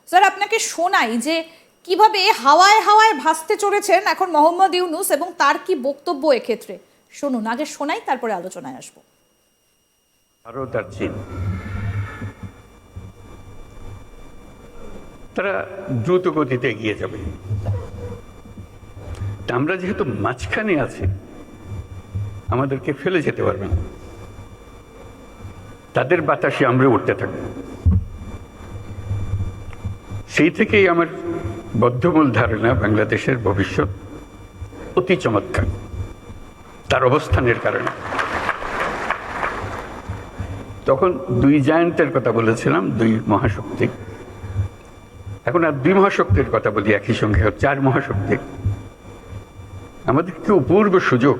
Sir আপনাকে শোনাই যে কিভাবে হাওয়ায় হাওয়ায় ভাসতে চলেছেন এখন মোহাম্মদ ইউনূস এবং তার কি বক্তব্য এক্ষেত্রে শুনুন, আগে শোনাই তারপরে আলোচনায় আসবো। ভারত আর চীন তারা দ্রুত গতিতে এগিয়ে যাবে। আমরা যেহেতু মাঝখানে আছি, আমাদেরকে ফেলে যেতে পারবে না। তাদের বাতাসে আমরা উঠতে থাকবো। সেই থেকেই আমার বদ্ধমূল ধারণা বাংলাদেশের ভবিষ্যৎ অতি চমৎকার, তার অবস্থানের কারণে। তখন দুই জায়ান্টের কথা বলেছিলাম, দুই মহাশক্তি। এখন আর দুই মহাশক্তির কথা বলি একই সঙ্গে, চার মহাশক্তি। আমাদের কি অপূর্ব সুযোগ!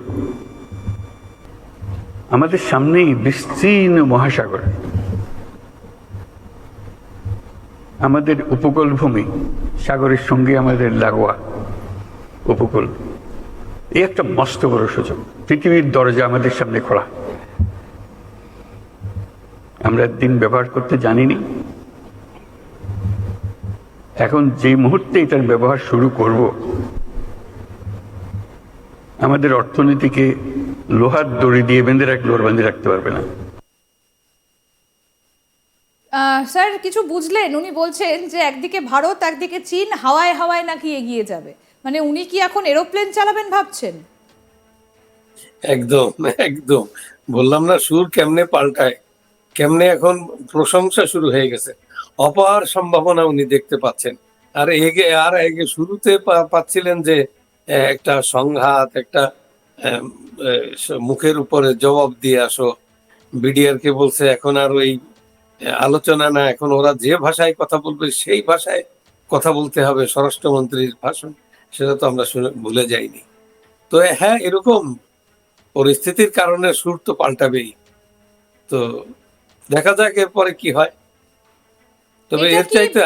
আমাদের সামনেই বিস্তীর্ণ মহাসাগর, আমাদের উপকূল ভূমি, সাগরের সঙ্গে আমাদের লাগোয়া উপকূল। এই একটা মস্ত বড় সুযোগ। পৃথিবীর দরজা আমাদের সামনে খোলা। আমরা দিন ব্যবহার করতে জানিনি। এখন যে মুহূর্তে এটার ব্যবহার শুরু করব, আমাদের অর্থনীতিকে লোহার দড়ি দিয়ে বেঁধে রাখলে ওর বাঁধে রাখতে পারবে না। স্যার কিছু বুঝলেন? উনি বলছেন যে একদিকে ভারত একদিকে চীন হাওয়ায় হাওয়ায় নাকি এগিয়ে যাবে, মানে উনি কি এখন এরোপ্লেন চালাবেন ভাবছেন? একদম একদম, বললাম না সুর কেমনে পাল্টায়, কেমনে এখন প্রশংসা শুরু হয়ে গেছে। অপার সম্ভাবনা উনি দেখতে পাচ্ছেন। আর এগে শুরুতে পাচ্ছিলেন যে একটা সংঘাত, একটা মুখের উপরে জবাব দিয়ে আসো। বিডিআর কে বলছে এখন আর ওই আলোচনা না, এখন ওরা যে ভাষায় কথা বলবে সেই ভাষায় কথা বলতে হবে। স্বরাষ্ট্রমন্ত্রীর ভাষণ, সেটা তো আমরা ভুলে যাইনি। তো হ্যাঁ, এরকম পরিস্থিতির কারণে সুর তো পাল্টাবেই। তো দেখা যাক এরপরে কি হয়। তবে এর চাইতে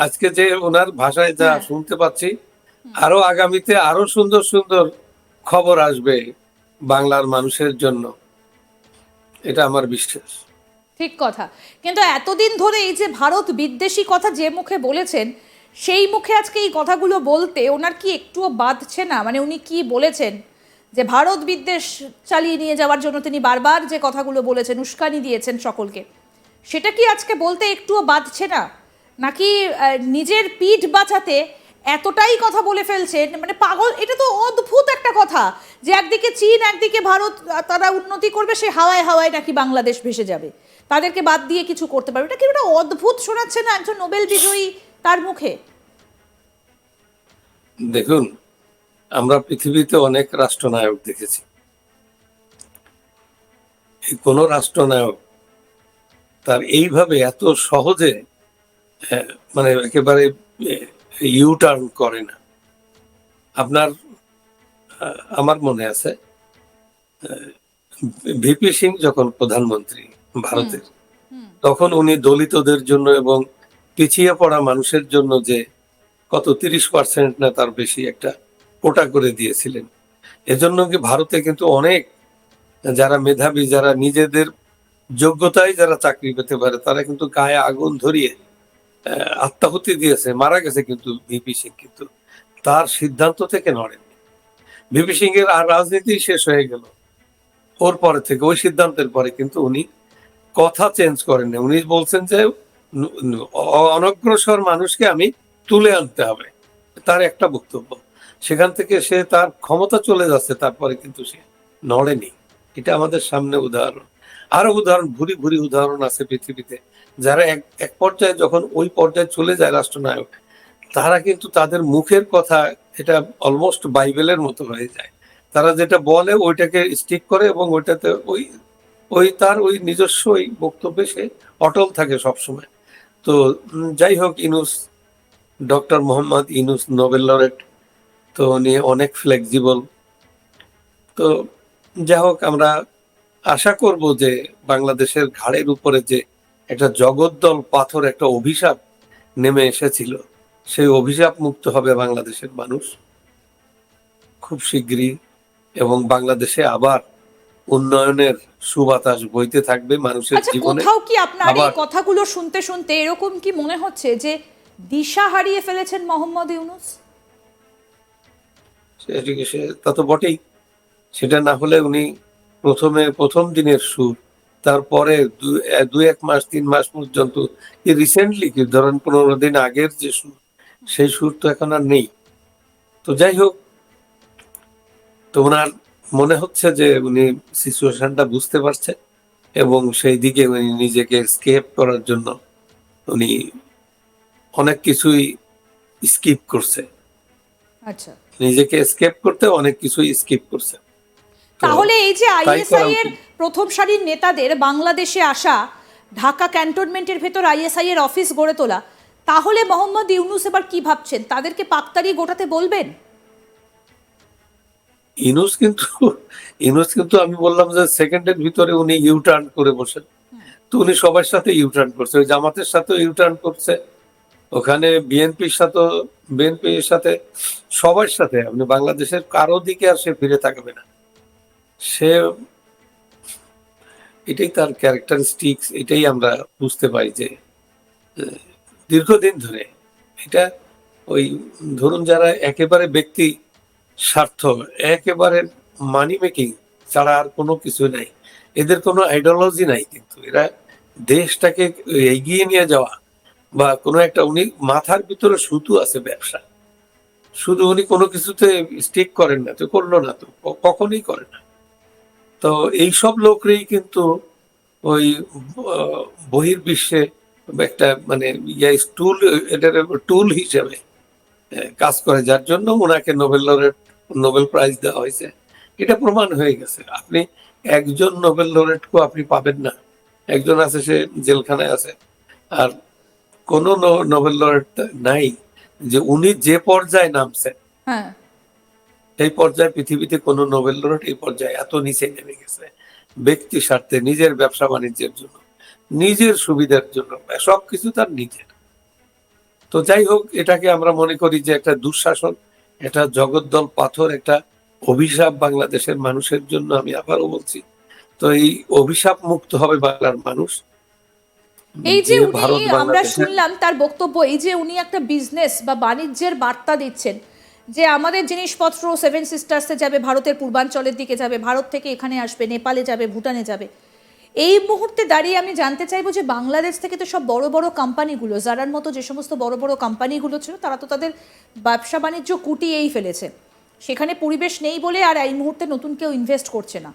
আজকে যে ওনার ভাষায় যা শুনতে পাচ্ছি, আরো আগামীতে আরো সুন্দর সুন্দর খবর আসবে বাংলার মানুষের জন্য, এটা আমার বিশ্বাস। ঠিক কথা, কিন্তু এতদিন ধরে এই যে ভারত বিদ্বেষী কথা যে মুখে বলেছেন, সেই মুখে আজকে এই কথাগুলো বলতে ওনার কি একটুও বাধছে না? মানে উনি কি বলেছেন যে ভারত বিদ্বেষ চালিয়ে নিয়ে যাওয়ার জন্য তিনি বারবার যে কথাগুলো বলেছেন, উস্কানি দিয়েছেন সকলকে, সেটা কি আজকে বলতে একটুও বাধছে না? নাকি নিজের পিঠ বাঁচাতে এতটাই কথা বলে ফেলছেন? মানে পাগল, এটা তো অদ্ভুত একটা কথা যে একদিকে চীন একদিকে ভারত তারা উন্নতি করবে, সে হাওয়ায় হাওয়ায় নাকি বাংলাদেশ ভেসে যাবে, তাদেরকে বাদ দিয়ে কিছু করতে পারবে। এটা কি একটা অদ্ভুত শোনাচ্ছে না একজন নোবেল বিজয়ী তার মুখে? দেখুন, আমরা পৃথিবীতে অনেক রাষ্ট্রনায়ক দেখেছি। কোন রাষ্ট্রনায়ক তার এইভাবে এত সহজে মানে একেবারে ইউটার্ন করে না। আপনার আমার মনে আছে ভিপি সিং যখন প্রধানমন্ত্রী ভারতের, তখন উনি দলিতদের জন্য এবং পিছিয়ে পড়া মানুষের জন্য যে কত 30% না তার বেশি একটা কোটা করে দিয়েছিলেন। এজন্য কি ভারতে কিন্তু অনেক যারা মেধাবী, যারা নিজেদের যোগ্যতায় যারা চাকরি পেতে পারে, তারা কিন্তু গায়ে আগুন ধরিয়ে আত্মাহুতি দিয়েছে, মারা গেছে। কিন্তু ভিপি সিং কিন্তু তার সিদ্ধান্ত থেকে নড়েননি। ভিপি সিং এর আর রাজনীতি শেষ হয়ে গেল ওর পরে থেকে, ওই সিদ্ধান্তের পরে কিন্তু উনি কথা চেঞ্জ করেননি। উনি বলছেন যে অনগ্রসর মানুষকে আমি তুলে আনতে হবে, তার একটা বক্তব্য। সেখান থেকে সে তার ক্ষমতা চলে যাচ্ছে, তারপরে কিন্তু সে নড়েনি। এটা আমাদের সামনে উদাহরণ। আরো উদাহরণ, ভুরি ভুরি উদাহরণ আছে পৃথিবীতে, যারা এক পর্যায়ে যখন ওই পর্যায়ে চলে যায় রাষ্ট্রনায়ক, তারা কিন্তু তাদের মুখের কথা এটা অলমোস্ট বাইবেলের মতো হয়ে যায়। তারা যেটা বলে ওইটাকে স্টিক করে এবং ওইটাতে ওই ওই তার ওই নিজস্ব ওই বক্তব্যে সে অটল থাকে সবসময়। তো যাই হোক, doctor Mohammad Yunus Nobel laureate, তো উনি অনেক ফ্লেক্সিবল। তো যাই হোক, আমরা আশা করব যে বাংলাদেশের ঘাড়ের উপরে যে একটা জগদ্দল পাথর, একটা অভিশাপ নেমে এসেছিল, সেই অভিশাপ মুক্ত হবে বাংলাদেশের মানুষ খুব শীঘ্রই, এবং বাংলাদেশে আবার উন্নয়নের সুবাতাস বইতে থাকবে মানুষের আচ্ছা, জীবনে। কোথাও কি আপনার এই আবার কথাগুলো শুনতে শুনতে এরকম কি মনে হচ্ছে যে দিশা হারিয়ে ফেলেছেন মোহাম্মদ ইউনূস? তা তো বটেই। সেটা না হলে উনি প্রথম দিনের সুর, তারপরে দু এক মাস 3 মাস পর্যন্ত, রিসেন্টলি কি ধরেন 15 দিন আগের যে সুর, সেই সুর তো এখন আর নেই। তো যাই হোক, তো ওনার মনে হচ্ছে যে উনি সিচুয়েশনটা বুঝতে পারছে এবং সেই দিকে উনি নিজেকে স্কেপ করার জন্য উনি অনেক কিছুই স্কিপ করছে, আচ্ছা, নিজেকে স্কেপ করতে অনেক কিছুই স্কিপ করছে। তো তাহলে এই যে তাই আইএসআই করা এর উচিত। প্রথম সারির নেতাদের বাংলাদেশে আসা, ঢাকা ক্যান্টনমেন্টের ভেতর আইএসআই এর অফিস গড়ে তোলা, তাহলে মোহাম্মদ ইউনূস এবার কি ভাবছেন? তাদেরকে পাকতারি গোটাতে বলবেন? ইউনুস কিন্তু আমি বললাম যে সেকেন্ডের ভিতরে উনি ইউটার্ন করে বসেন। তো উনি সবার সাথে ইউটার্ন করছে, ওই জামাতের সাথে ইউটার্ন করছে, ওখানে বিএনপির সাথে সবার সাথে। আপনি বাংলাদেশের কারো দিকে আর সে ফিরে তাকাবে না। সে এটাই তার ক্যারেক্টারিস্টিক্স, এটাই আমরা বুঝতে পারি যে দীর্ঘদিন ধরে এটা ওই ধরুন যারা একেবারে ব্যক্তি স্বার্থ, একেবারে মানি মেকিং ছাড়া আর কোনো কিছু নাই, এদের কোনো আইডিওলজি নাই, কিন্তু এরা দেশটাকে এগিয়ে নিয়ে যাওয়া বা কোনো একটা, উনি মাথার ভিতরে শুধু আছে ব্যবসা, শুধু উনি কোনো কিছুতে স্টিক করেন না, তো করলো না, তো কখনোই করে না। তো এইসব লোকরেই কিন্তু ওই বহির্বিশ্বে একটা মানে টুল, এটার টুল হিসেবে কাজ করে, যার জন্য ওনাকে নোবেল প্রাইজ দেওয়া হয়েছে। এটা প্রমাণ হয়ে গেছে। আপনি একজন নোবেল লরেটকেও আপনি পাবেন না, একজন আছে সে জেলখানায় আছে, আর কোন নোবেল লরেট নাই যে উনি যে পর্যায়ে নামছেন হ্যাঁ, এই পর্যায়ে পৃথিবীতে কোন নোবেল লরেট এই পর্যায়ে এত নিচে নেমে গেছে ব্যক্তি স্বার্থে, নিজের ব্যবসা বাণিজ্যের জন্য, নিজের সুবিধার জন্য, সবকিছু তার নিজের। তো যাই হোক, এটাকে আমরা মনে করি যে একটা দুঃশাসন, একটা জগদ্দল পাথর, একটা অভিশাপ বাংলাদেশের মানুষের জন্য। আমি আবারও বলছি, তো এই অভিশাপ মুক্ত হবে বাংলার মানুষ। এই যে যে উনি, ভারত আমরা বাংলাদেশের, শুনলাম তার বক্তব্য, এই যে উনি একটা বিজনেস বা বাণিজ্যের বার্তা দিচ্ছেন যে আমাদের জিনিসপত্র সেভেন সিস্টার্সে যাবে, ভারতের পূর্বাঞ্চলের দিকে যাবে, ভারত থেকে এখানে আসবে, নেপালে যাবে, ভুটানে যাবে। এই মুহূর্তে দাঁড়িয়ে আমি জানতে চাইবো যে বাংলাদেশ থেকে তো সব বড় বড় কোম্পানিগুলো, জারার মতো যে সমস্ত বড় বড় কোম্পানিগুলো ছিল, তারা তো তাদের ব্যবসা বাণিজ্য কুটিয়েই ফেলেছে। সেখানে পরিবেশ নেই বলে আর এই মুহূর্তে নতুন কেউ ইনভেস্ট করছে না।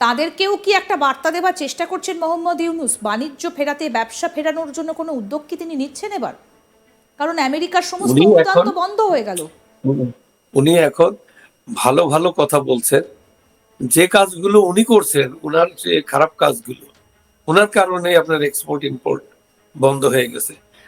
তাদেরকেও কি একটা বার্তা দেওয়ার চেষ্টা করছেন মোহাম্মদ ইউনূস? বাণিজ্য ফেরাতে, ব্যবসা ফেরানোর জন্য কোনো উদ্যোগ কি তিনি নিচ্ছেন এবার? কারণ আমেরিকার সমস্ত উনি অনুদান এখন তো বন্ধ হয়ে গেল। উনি এখন ভালো ভালো কথা বলছেন। যে কাজগুলো উনি করছেন, উনার যে খারাপ কাজগুলো, ওনার কারণে আপনার এক্সপোর্ট ইম্পোর্ট বন্ধ হয়ে গেছে।